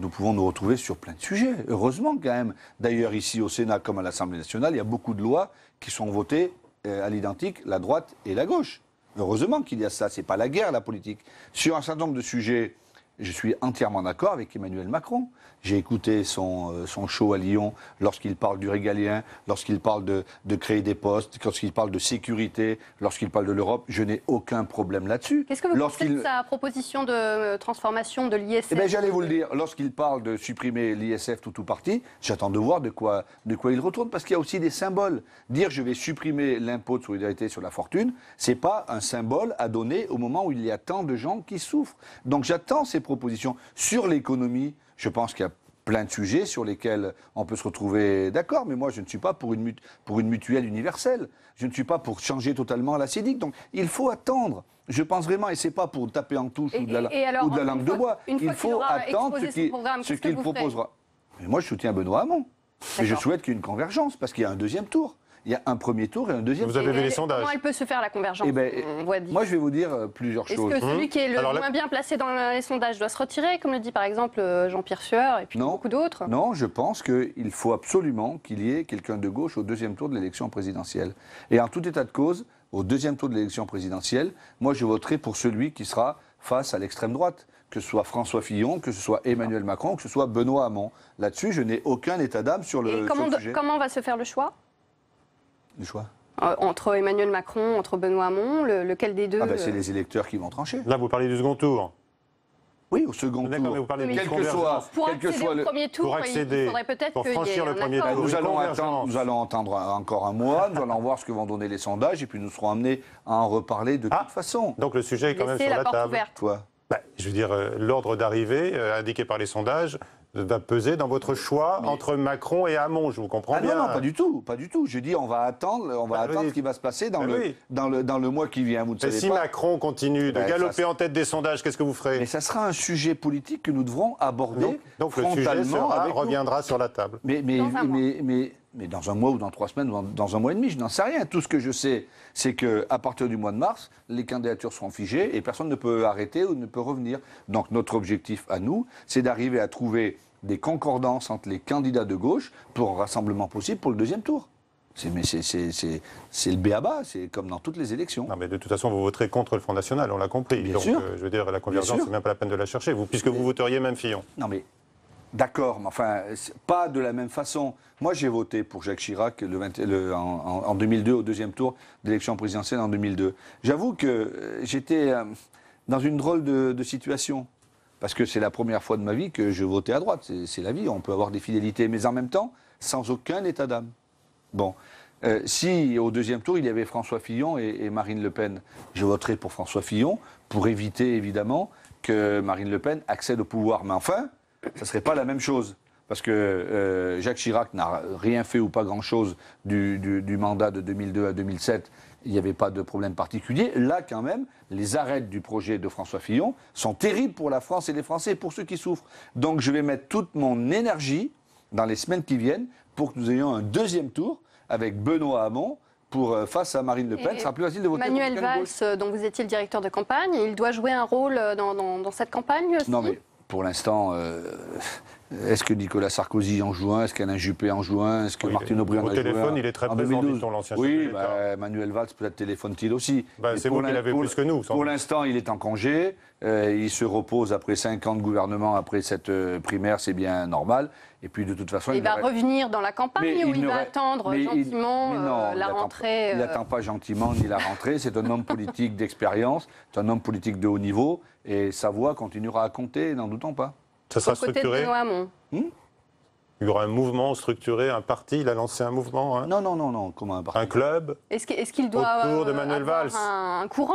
nous pouvons nous retrouver sur plein de sujets. Heureusement quand même. D'ailleurs, ici au Sénat comme à l'Assemblée nationale, il y a beaucoup de lois qui sont votées à l'identique, la droite et la gauche. Heureusement qu'il y a ça. C'est pas la guerre, la politique. Sur un certain nombre de sujets, je suis entièrement d'accord avec Emmanuel Macron. J'ai écouté son show à Lyon lorsqu'il parle du régalien, lorsqu'il parle de créer des postes, lorsqu'il parle de sécurité, lorsqu'il parle de l'Europe. Je n'ai aucun problème là-dessus. Qu'est-ce que vous pensez de sa proposition de transformation de l'ISF? Eh bien, j'allais vous le dire. Lorsqu'il parle de supprimer l'ISF tout parti, j'attends de voir de quoi il retourne, parce qu'il y a aussi des symboles. Dire je vais supprimer l'impôt de solidarité sur la fortune, c'est pas un symbole à donner au moment où il y a tant de gens qui souffrent. Donc j'attends ces propositions. Sur l'économie, je pense qu'il y a plein de sujets sur lesquels on peut se retrouver d'accord, mais moi je ne suis pas pour une mutuelle universelle. Je ne suis pas pour changer totalement la CEDIC. Donc il faut attendre. Je pense vraiment, et c'est pas pour taper en touche ou de la langue de bois. Il faut attendre ce qu'il proposera. Mais moi je soutiens Benoît Hamon. Mais je souhaite qu'il y ait une convergence, parce qu'il y a un deuxième tour. Il y a un premier tour et un deuxième tour. Vous avez vu les sondages? Comment elle peut se faire, la convergence? Moi, je vais vous dire plusieurs choses. Est-ce que celui qui est le moins bien placé dans les sondages doit se retirer, comme le dit par exemple Jean-Pierre Sueur et puis beaucoup d'autres? Non, je pense qu'il faut absolument qu'il y ait quelqu'un de gauche au deuxième tour de l'élection présidentielle. Et en tout état de cause, au deuxième tour de l'élection présidentielle, moi, je voterai pour celui qui sera face à l'extrême droite. Que ce soit François Fillon, que ce soit Emmanuel Macron, que ce soit Benoît Hamon. Là-dessus, je n'ai aucun état d'âme sur le sujet. Comment va se faire le choix? Le choix entre Emmanuel Macron, entre Benoît Hamon, lequel des deux? C'est les électeurs qui vont trancher. Là, vous parlez du second tour. Oui, au second tour. Mais vous parlez de pour accéder au premier tour, il faudrait peut-être qu'il y ait un accord. Nous allons attendre encore un mois, nous allons voir ce que vont donner les sondages, et puis nous serons amenés à en reparler de toute façon. Donc le sujet est quand même sur la table. Quoi? Je veux dire, l'ordre d'arrivée indiqué par les sondages va peser dans votre choix entre Macron et Hamon, je vous comprends bien. Non, pas du tout, pas du tout. Je dis, on va attendre ce qui va se passer dans le mois qui vient. Vous ne savez si pas. Macron continue de galoper en tête des sondages, qu'est-ce que vous ferez? Mais ça sera un sujet politique que nous devrons aborder donc le sujet reviendra sur la table. Mais dans un mois ou dans 3 semaines ou dans un mois et demi, je n'en sais rien. Tout ce que je sais, c'est qu'à partir du mois de mars, les candidatures seront figées et personne ne peut arrêter ou ne peut revenir. Donc notre objectif à nous, c'est d'arriver à trouver des concordances entre les candidats de gauche pour un rassemblement possible pour le deuxième tour. C'est le b.a.-ba, c'est comme dans toutes les élections. Non, mais de toute façon, vous voterez contre le Front National, on l'a compris. Bien sûr. Je veux dire, la convergence, c'est même pas la peine de la chercher, puisque vous voteriez même Fillon. Non, mais d'accord, mais enfin, pas de la même façon. Moi, j'ai voté pour Jacques Chirac en 2002, au deuxième tour d'élection présidentielle en 2002. J'avoue que j'étais dans une drôle de situation. Parce que c'est la première fois de ma vie que je votais à droite. C'est la vie, on peut avoir des fidélités, mais en même temps, sans aucun état d'âme. Bon, si au deuxième tour, il y avait François Fillon et Marine Le Pen, je voterais pour François Fillon, pour éviter évidemment que Marine Le Pen accède au pouvoir. Mais enfin, ça ne serait pas la même chose. Parce que Jacques Chirac n'a rien fait ou pas grand-chose du mandat de 2002 à 2007. Il n'y avait pas de problème particulier. Là, quand même, les arrêts du projet de François Fillon sont terribles pour la France et les Français, pour ceux qui souffrent. Donc je vais mettre toute mon énergie dans les semaines qui viennent pour que nous ayons un deuxième tour avec Benoît Hamon face à Marine Le Pen. Ce sera plus facile de voter. Manuel Valls, dont vous étiez le directeur de campagne, il doit jouer un rôle dans cette campagne aussi? Non, mais pour l'instant, est-ce que Nicolas Sarkozy en joue un? Est-ce qu'Alain Juppé en joue un? Est-ce que Martine Aubry en a joué un? Au téléphone, il est très présent, dit-on, l'ancien chef de l'État. Manuel Valls peut-être téléphone-t-il aussi. C'est vous qui l'avez plus que nous. Pour l'instant, il est en congé. Il se repose après 5 ans de gouvernement, après cette primaire, c'est bien normal. Et puis de toute façon, il va revenir dans la campagne ou il va attendre gentiment la rentrée? Il n'attend pas gentiment ni la rentrée. C'est un homme politique d'expérience, c'est un homme politique de haut niveau. Et sa voix continuera à compter, n'en doutons pas. Ça sera structuré. Il y aura un mouvement structuré, un parti. Il a lancé un mouvement. Hein. Non. Comment un parti? Un club. Est-ce qu'il doit autour de Manuel Valls un courant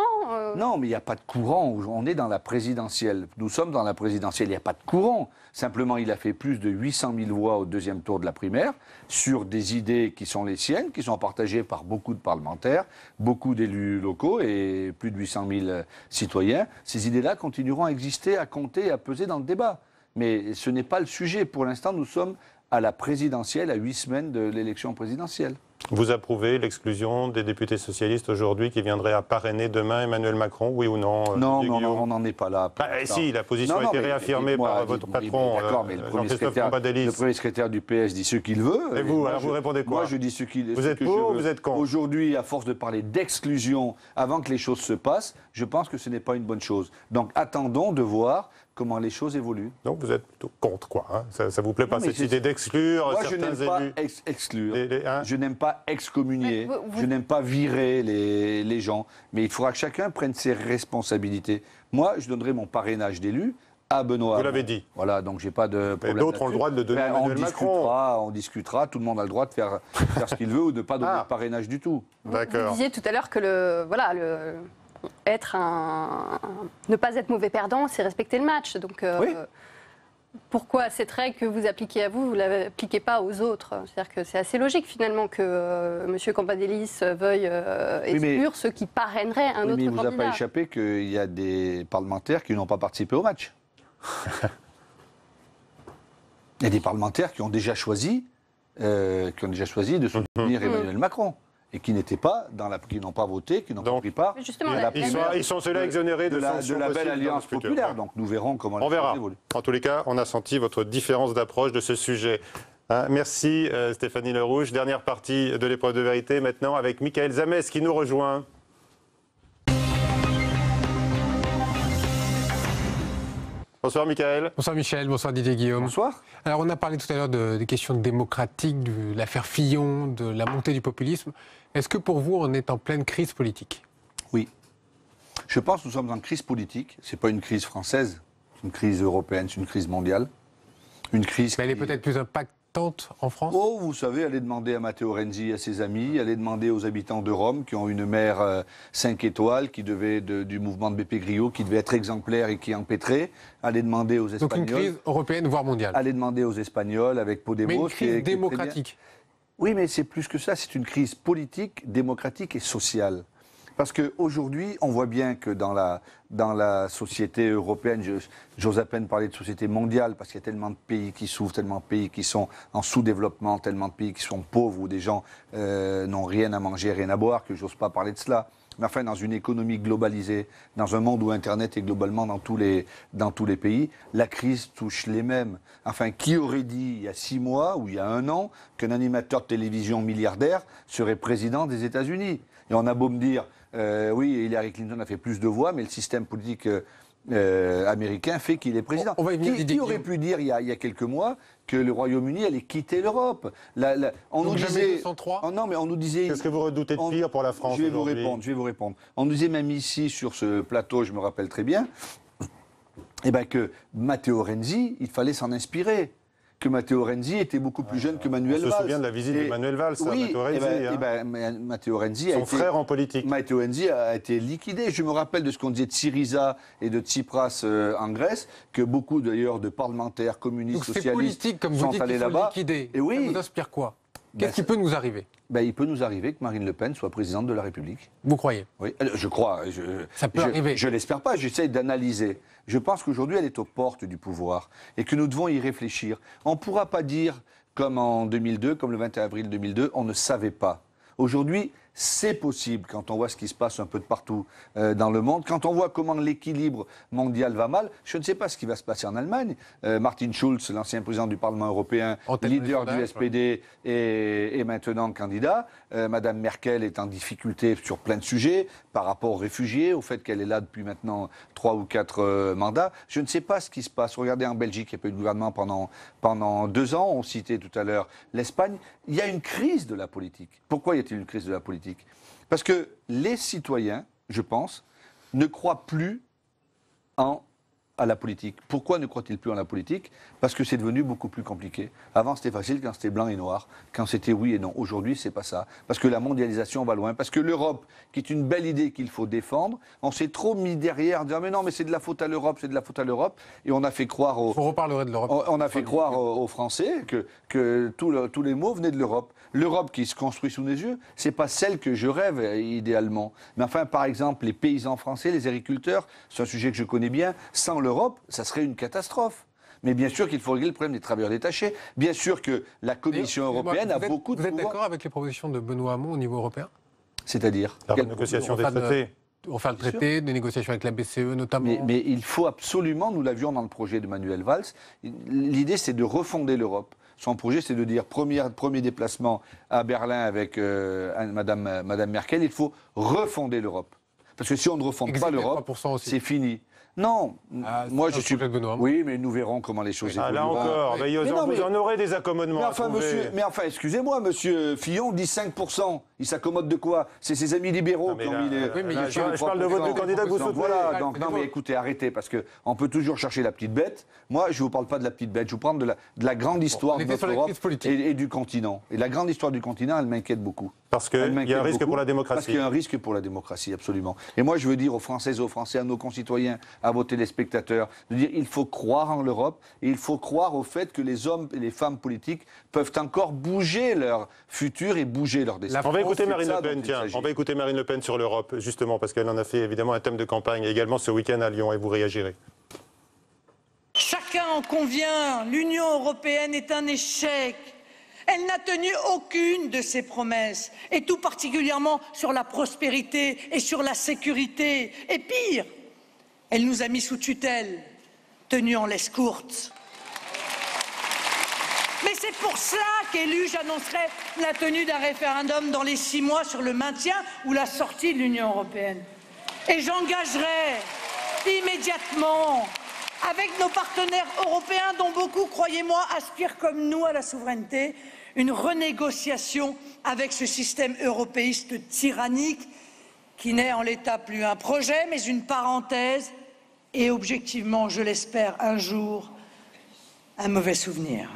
Non, mais il n'y a pas de courant. On est dans la présidentielle. Nous sommes dans la présidentielle. Il n'y a pas de courant. Simplement, il a fait plus de 800 000 voix au deuxième tour de la primaire sur des idées qui sont les siennes, qui sont partagées par beaucoup de parlementaires, beaucoup d'élus locaux et plus de 800 000 citoyens. Ces idées-là continueront à exister, à compter, à peser dans le débat. Mais ce n'est pas le sujet. Pour l'instant, nous sommes à la présidentielle, à 8 semaines de l'élection présidentielle. Vous approuvez l'exclusion des députés socialistes aujourd'hui qui viendraient à parrainer demain Emmanuel Macron, oui ou non? Non, mais on n'en est pas là. Si, la position a été réaffirmée par votre patron, Jean-Christophe Cambadélis. Le premier secrétaire du PS dit ce qu'il veut. Et vous, alors vous répondez quoi? Moi, je dis ce qu'il veut. Vous êtes pour ou vous êtes contre? Aujourd'hui, à force de parler d'exclusion avant que les choses se passent, je pense que ce n'est pas une bonne chose. Donc attendons de voir comment les choses évoluent. Donc vous êtes plutôt contre, quoi. Hein, ça ne vous plaît pas, cette idée d'exclure certains élus? Moi, je n'aime pas exclure. Je n'aime pas excommunier. Je n'aime pas virer les gens. Mais il faudra que chacun prenne ses responsabilités. Moi, je donnerai mon parrainage d'élu à Benoît. Vous l'avez dit. Voilà, donc j'ai pas de problème. D'autres ont le droit de le donner à Emmanuel Macron. On discutera. Tout le monde a le droit de faire ce qu'il veut ou de ne pas donner de parrainage du tout. D'accord. Vous disiez tout à l'heure que ne pas être mauvais perdant, c'est respecter le match. Donc, oui. Pourquoi cette règle que vous appliquez à vous, vous ne l'appliquez pas aux autres? C'est-à-dire que c'est assez logique finalement que M. Cambadélis veuille exclure ceux qui parraineraient un autre candidat. Mais il ne vous a pas échappé qu'il y a des parlementaires qui n'ont pas participé au match. Il y a des parlementaires qui ont déjà choisi de soutenir Emmanuel Macron. Et qui n'étaient pas qui n'ont pas voté, qui n'ont pas pris part. Ils sont ceux-là exonérés de la belle alliance populaire. Donc nous verrons comment on verra. Évoluent. En tous les cas, on a senti votre différence d'approche de ce sujet. Merci Stéphanie Le Rouge. Dernière partie de l'épreuve de vérité maintenant avec Michael Zamès qui nous rejoint. Bonsoir Michael. Bonsoir Michel, bonsoir Didier Guillaume. Bonsoir. Alors on a parlé tout à l'heure des questions démocratiques, de l'affaire Fillon, de la montée du populisme. Est-ce que pour vous on est en pleine crise politique? Oui. Je pense que nous sommes en crise politique. Ce n'est pas une crise française, c'est une crise européenne, c'est une crise mondiale. Une crise mais elle est peut-être plus impactante attentes en France? Oh, vous savez, allez demander à Matteo Renzi, à ses amis, allez demander aux habitants de Rome qui ont une maire 5 étoiles, qui devait du mouvement de Beppe Grillo, qui devait être exemplaire et qui empêtrait. Allez demander aux Espagnols. Donc une crise européenne, voire mondiale. Allez demander aux Espagnols avec Podemos. Mais une crise démocratique. Oui, mais c'est plus que ça. C'est une crise politique, démocratique et sociale. Parce qu'aujourd'hui, on voit bien que dans la société européenne, j'ose à peine parler de société mondiale, parce qu'il y a tellement de pays qui souffrent, tellement de pays qui sont en sous-développement, tellement de pays qui sont pauvres, où des gens n'ont rien à manger, rien à boire, que j'ose pas parler de cela. Mais enfin, dans une économie globalisée, dans un monde où Internet est globalement dans tous les pays, la crise touche les mêmes. Enfin, qui aurait dit il y a 6 mois ou il y a 1 an qu'un animateur de télévision milliardaire serait président des États-Unis? Et on a beau me dire, oui, Hillary Clinton a fait plus de voix, mais le système politique américain fait qu'il est président. Qui aurait pu dire il y a quelques mois que le Royaume-Uni allait quitter l'Europe? On nous disait. Oh non, mais on nous disait. Qu'est-ce que vous redoutez de pire pour la France aujourd'hui? Je vais vous répondre. On nous disait même ici, sur ce plateau, je me rappelle très bien, que Matteo Renzi, il fallait s'en inspirer. Que Matteo Renzi était beaucoup plus jeune que Manuel Valls. On se souvient de la visite de Manuel Valls à Matteo Renzi. Matteo Renzi son frère en politique. Matteo Renzi a été liquidé. Je me rappelle de ce qu'on disait de Syriza et de Tsipras en Grèce, que beaucoup d'ailleurs de parlementaires communistes, socialistes politique, comme vous dites, allés là-bas. Et oui. Ça vous inspire quoi? Qu'est-ce qui peut nous arriver? Il peut nous arriver que Marine Le Pen soit présidente de la République. Vous croyez? Oui, je crois. Ça peut arriver. Je l'espère pas, j'essaie d'analyser. Je pense qu'aujourd'hui, elle est aux portes du pouvoir et que nous devons y réfléchir. On ne pourra pas dire, comme en 2002, comme le 21 avril 2002, on ne savait pas. Aujourd'hui, c'est possible quand on voit ce qui se passe un peu de partout dans le monde, quand on voit comment l'équilibre mondial va mal. Je ne sais pas ce qui va se passer en Allemagne. Martin Schulz, l'ancien président du Parlement européen, leader du SPD est maintenant candidat. Madame Merkel est en difficulté sur plein de sujets par rapport aux réfugiés, au fait qu'elle est là depuis maintenant 3 ou 4 mandats. Je ne sais pas ce qui se passe. Regardez en Belgique, il n'y a pas eu de gouvernement pendant 2 ans. On citait tout à l'heure l'Espagne. Il y a une crise de la politique. Pourquoi y a-t-il une crise de la politique? Parce que les citoyens, je pense, ne croient plus à la politique. Pourquoi ne croient-ils plus en la politique? Parce que c'est devenu beaucoup plus compliqué. Avant, c'était facile quand c'était blanc et noir, quand c'était oui et non. Aujourd'hui, c'est pas ça. Parce que la mondialisation va loin. Parce que l'Europe, qui est une belle idée qu'il faut défendre, on s'est trop mis derrière, en disant mais non, mais c'est de la faute à l'Europe, c'est de la faute à l'Europe. Et on a fait croire aux... On reparlerait de l'Europe. On a fait croire aux Français que tous les mots venaient de l'Europe. L'Europe qui se construit sous nos yeux, c'est pas celle que je rêve idéalement. Mais enfin, par exemple, les paysans français, les agriculteurs, c'est un sujet que je connais bien. Sans l'Europe, ça serait une catastrophe. Mais bien sûr qu'il faut régler le problème des travailleurs détachés. Bien sûr que la Commission européenne a beaucoup de pouvoir. Vous êtes d'accord avec les propositions de Benoît Hamon au niveau européen? C'est-à-dire la renégociation des traités. Refaire le traité, des négociations avec la BCE notamment. Mais il faut absolument, nous l'avions dans le projet de Manuel Valls, l'idée c'est de refonder l'Europe. Son projet, c'est de dire, premier déplacement à Berlin avec Madame Merkel, il faut refonder l'Europe. Parce que si on ne refonde pas l'Europe, c'est fini. Non, moi je suis... Oui, mais nous verrons comment les choses évoluent. Là encore, vous en aurez des accommodements mais enfin, excusez-moi, monsieur Fillon dit 5%. Il s'accommode de quoi? C'est ses amis libéraux qui ont mis les... Je parle de votre candidat que vous soutenez. Voilà, donc non mais écoutez, arrêtez, parce qu'on peut toujours chercher la petite bête. Moi, je ne vous parle pas de la petite bête, je vous parle de la grande histoire de notre Europe et du continent. Et la grande histoire du continent, elle m'inquiète beaucoup. Parce qu'il y a un risque pour la démocratie. Parce qu'il y a un risque pour la démocratie, absolument. Et moi, je veux dire aux Françaises, aux Français, à nos concitoyens, à vos téléspectateurs, de dire il faut croire en l'Europe et il faut croire au fait que les hommes et les femmes politiques peuvent encore bouger leur futur et bouger leur destin. On va écouter Marine Le Pen, tiens. On va écouter Marine Le Pen sur l'Europe, justement, parce qu'elle en a fait évidemment un thème de campagne, et également ce week-end à Lyon, et vous réagirez. Chacun en convient, l'Union européenne est un échec. Elle n'a tenu aucune de ses promesses, et tout particulièrement sur la prospérité et sur la sécurité. Et pire, elle nous a mis sous tutelle, tenus en laisse courte. Mais c'est pour cela qu'élu, j'annoncerai la tenue d'un référendum dans les 6 mois sur le maintien ou la sortie de l'Union européenne. Et j'engagerai immédiatement, avec nos partenaires européens dont beaucoup, croyez-moi, aspirent comme nous à la souveraineté, une renégociation avec ce système européiste tyrannique qui n'est en l'état plus un projet, mais une parenthèse et objectivement, je l'espère, un jour, un mauvais souvenir.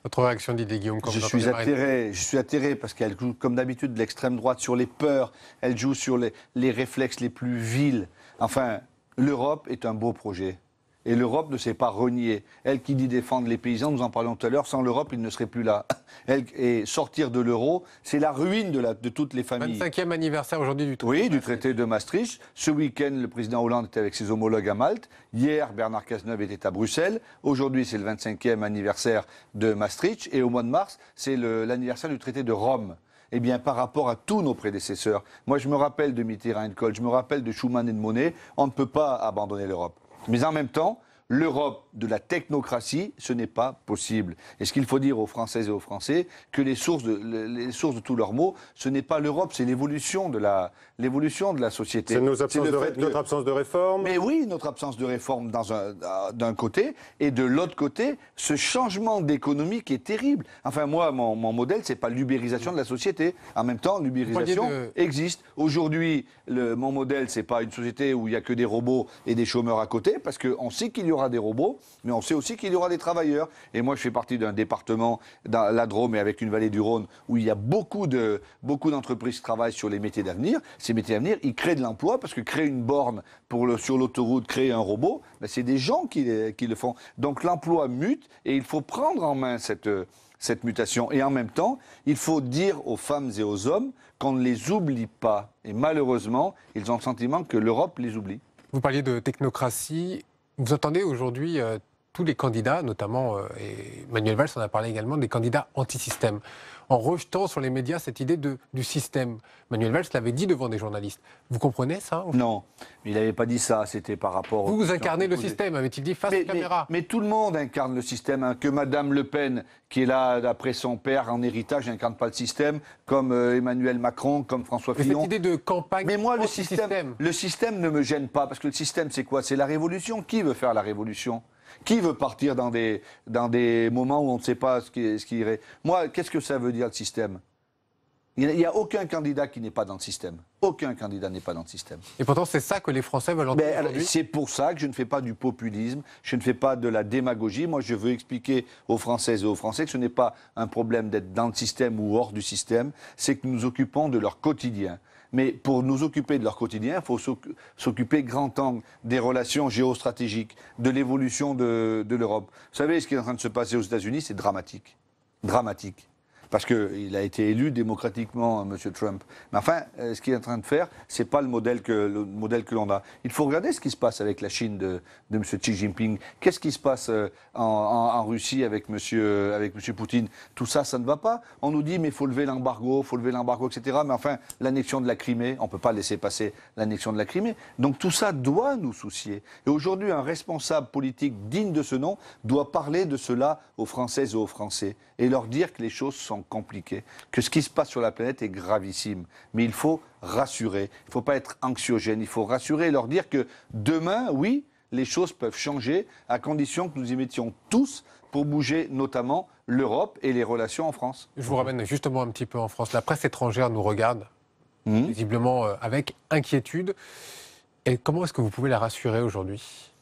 Votre réaction, Didier Guillaume, quand je suis atterré parce qu'elle joue, comme d'habitude, de l'extrême droite sur les peurs, elle joue sur les réflexes les plus vils. Enfin, l'Europe est un beau projet. Et l'Europe ne s'est pas reniée. Elle qui dit défendre les paysans, nous en parlions tout à l'heure, sans l'Europe, il ne serait plus là. Et sortir de l'euro, c'est la ruine de toutes les familles. 25e anniversaire aujourd'hui du traité. Oui, du traité de Maastricht. Ce week-end, le président Hollande était avec ses homologues à Malte. Hier, Bernard Cazeneuve était à Bruxelles. Aujourd'hui, c'est le 25e anniversaire de Maastricht. Et au mois de mars, c'est l'anniversaire du traité de Rome. Eh bien, par rapport à tous nos prédécesseurs, moi je me rappelle de Mitterrand et de Kohl, je me rappelle de Schuman et de Monnet, on ne peut pas abandonner l'Europe. Mais en même temps, l'Europe de la technocratie, ce n'est pas possible. Et ce qu'il faut dire aux Françaises et aux Français, que les sources de tous leurs maux, ce n'est pas l'Europe, c'est l'évolution de la société. C'est notre absence de réforme. Mais oui, notre absence de réforme d'un côté, et de l'autre côté, ce changement d'économie qui est terrible. Enfin, moi, mon modèle, c'est pas l'ubérisation de la société. En même temps, l'ubérisation existe. Aujourd'hui, mon modèle, c'est pas une société où il y a que des robots et des chômeurs à côté, parce qu'on sait qu'il y aura des robots, mais on sait aussi qu'il y aura des travailleurs. Et moi, je fais partie d'un département, dans la Drôme et avec une vallée du Rhône, où il y a beaucoup d'entreprises qui travaillent sur les métiers d'avenir. Ces métiers d'avenir, ils créent de l'emploi, parce que créer une borne sur l'autoroute, créer un robot, ben, c'est des gens qui le font. Donc l'emploi mute, et il faut prendre en main cette mutation. Et en même temps, il faut dire aux femmes et aux hommes qu'on ne les oublie pas. Et malheureusement, ils ont le sentiment que l'Europe les oublie. Vous parliez de technocratie. Vous entendez aujourd'hui tous les candidats, notamment, et Manuel Valls en a parlé également, des candidats anti-système, en rejetant sur les médias cette idée du système. Manuel Valls l'avait dit devant des journalistes. Vous comprenez ça? Non, il n'avait pas dit ça, c'était par rapport... Vous incarnez le système, avait-il dit face aux caméras. Mais tout le monde incarne le système, hein. Que Madame Le Pen, qui est là d'après son père en héritage, n'incarne pas le système, comme Emmanuel Macron, comme François Fillon. Cette idée de campagne... Mais moi, le système ne me gêne pas, parce que le système, c'est quoi? C'est la révolution. Qui veut faire la révolution? Qui veut partir dans des moments où on ne sait pas ce qui irait? Moi, qu'est-ce que ça veut dire, le système? Il n'y a aucun candidat qui n'est pas dans le système. Aucun candidat n'est pas dans le système. Et pourtant, c'est ça que les Français veulent entendre aujourd'hui. C'est pour ça que je ne fais pas du populisme, je ne fais pas de la démagogie. Moi, je veux expliquer aux Françaises et aux Français que ce n'est pas un problème d'être dans le système ou hors du système, c'est que nous nous occupons de leur quotidien. Mais pour nous occuper de leur quotidien, il faut s'occuper grand angle des relations géostratégiques, de l'évolution de l'Europe. Vous savez, ce qui est en train de se passer aux États-Unis, c'est dramatique. Dramatique. Parce qu'il a été élu démocratiquement, M. Trump. Mais enfin, ce qu'il est en train de faire, ce n'est pas le modèle que l'on a. Il faut regarder ce qui se passe avec la Chine de M. Xi Jinping. Qu'est-ce qui se passe en Russie avec M. Poutine? Tout ça, ça ne va pas. On nous dit, mais il faut lever l'embargo, etc. Mais enfin, l'annexion de la Crimée, on ne peut pas laisser passer l'annexion de la Crimée. Donc tout ça doit nous soucier. Et aujourd'hui, un responsable politique digne de ce nom doit parler de cela aux Françaises et aux Français et leur dire que les choses sont compliquées, que ce qui se passe sur la planète est gravissime. Mais il faut rassurer, il ne faut pas être anxiogène, il faut rassurer et leur dire que demain, oui, les choses peuvent changer à condition que nous y mettions tous pour bouger notamment l'Europe et les relations en France. Je vous ramène justement un petit peu en France. La presse étrangère nous regarde, visiblement avec inquiétude. Et comment est-ce que vous pouvez la rassurer aujourd'hui?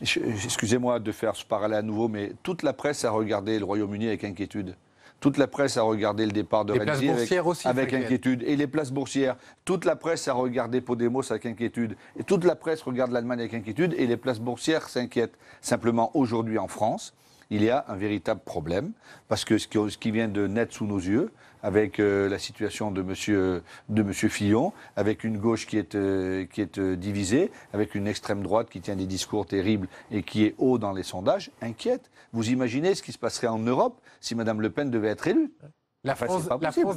Excusez-moi de faire ce parallèle à nouveau, mais toute la presse a regardé le Royaume-Uni avec inquiétude. Toute la presse a regardé le départ de Renzi avec inquiétude. Et les places boursières. Toute la presse a regardé Podemos avec inquiétude. Et toute la presse regarde l'Allemagne avec inquiétude. Et les places boursières s'inquiètent. Simplement, aujourd'hui en France, il y a un véritable problème. Parce que ce qui vient de naître sous nos yeux, avec la situation de monsieur Fillon, avec une gauche qui est divisée, avec une extrême droite qui tient des discours terribles et qui est haut dans les sondages, inquiète. Vous imaginez ce qui se passerait en Europe si Mme Le Pen devait être élue? La France,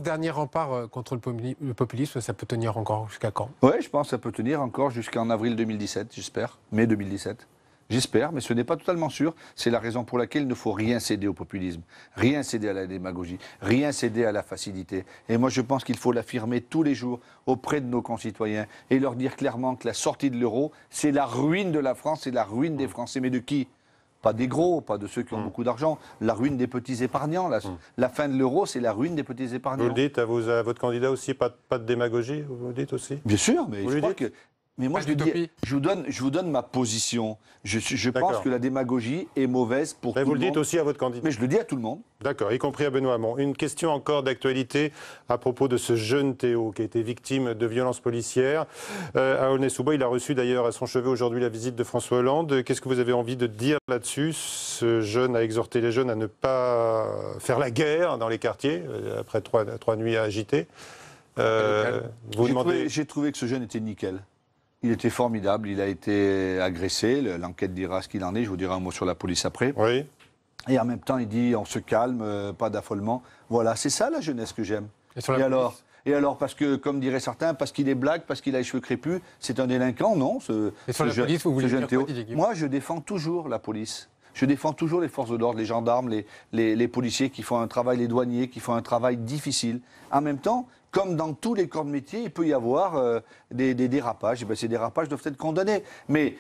dernier rempart contre le populisme, ça peut tenir encore jusqu'à quand? Oui, je pense que ça peut tenir encore jusqu'en avril 2017, j'espère, mai 2017. J'espère, mais ce n'est pas totalement sûr. C'est la raison pour laquelle il ne faut rien céder au populisme, rien céder à la démagogie, rien céder à la facilité. Et moi, je pense qu'il faut l'affirmer tous les jours auprès de nos concitoyens et leur dire clairement que la sortie de l'euro, c'est la ruine de la France, c'est la ruine des Français. Mais de qui? Pas des gros, pas de ceux qui ont beaucoup d'argent. La ruine des petits épargnants. La fin de l'euro, c'est la ruine des petits épargnants. Vous le dites à votre candidat aussi, pas de démagogie, vous le dites aussi? Bien sûr, mais je crois que Mais moi, je vous donne ma position. Je pense que la démagogie est mauvaise pour tout le monde. Vous le dites aussi à votre candidat. Mais je le dis à tout le monde. D'accord, y compris à Benoît Hamon. Une question encore d'actualité à propos de ce jeune Théo qui a été victime de violences policières. À Aulnay-sous-Bois, il a reçu d'ailleurs à son chevet aujourd'hui la visite de François Hollande. Qu'est-ce que vous avez envie de dire là-dessus? Ce jeune a exhorté les jeunes à ne pas faire la guerre dans les quartiers, après trois nuits agitées. J'ai trouvé que ce jeune était nickel. Il était formidable, il a été agressé, l'enquête dira ce qu'il en est, je vous dirai un mot sur la police après. Oui. Et en même temps, il dit on se calme, pas d'affolement. Voilà, c'est ça la jeunesse que j'aime. Et alors, parce que, comme diraient certains, parce qu'il est black, parce qu'il a les cheveux crépus, c'est un délinquant? Non. Et sur la police, vous voulez dire quoi, Didier? Moi, je défends toujours la police. Je défends toujours les forces de l'ordre, les gendarmes, les policiers qui font un travail, les douaniers qui font un travail difficile. En même temps, comme dans tous les corps de métier, il peut y avoir des dérapages. Et bien, ces dérapages doivent être condamnés. Mais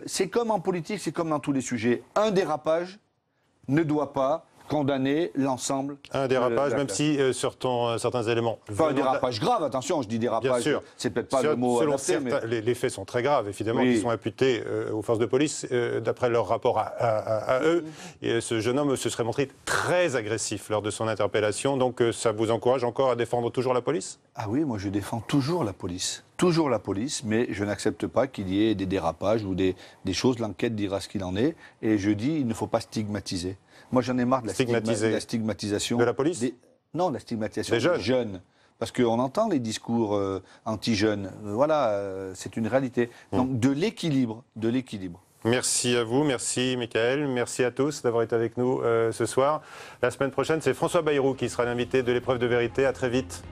c'est comme en politique, c'est comme dans tous les sujets. Un dérapage ne doit pas condamner l'ensemble. Un dérapage, même si certains éléments. Enfin, un dérapage grave, attention, je dis dérapage, c'est peut-être pas le mot adapté, mais... Les faits sont très graves, évidemment, qui sont imputés aux forces de police, d'après leur rapport à eux. Et ce jeune homme se serait montré très agressif lors de son interpellation, donc ça vous encourage encore à défendre toujours la police? Ah oui, moi je défends toujours la police. Toujours la police, mais je n'accepte pas qu'il y ait des dérapages ou des choses. L'enquête dira ce qu'il en est. Et je dis, il ne faut pas stigmatiser. Moi, j'en ai marre de la stigmatisation. De la police? Non, de la stigmatisation des jeunes. Parce qu'on entend les discours anti-jeunes. Voilà, c'est une réalité. Donc, de l'équilibre. Merci à vous, merci Mickaël, merci à tous d'avoir été avec nous ce soir. La semaine prochaine, c'est François Bayrou qui sera l'invité de l'épreuve de vérité. À très vite.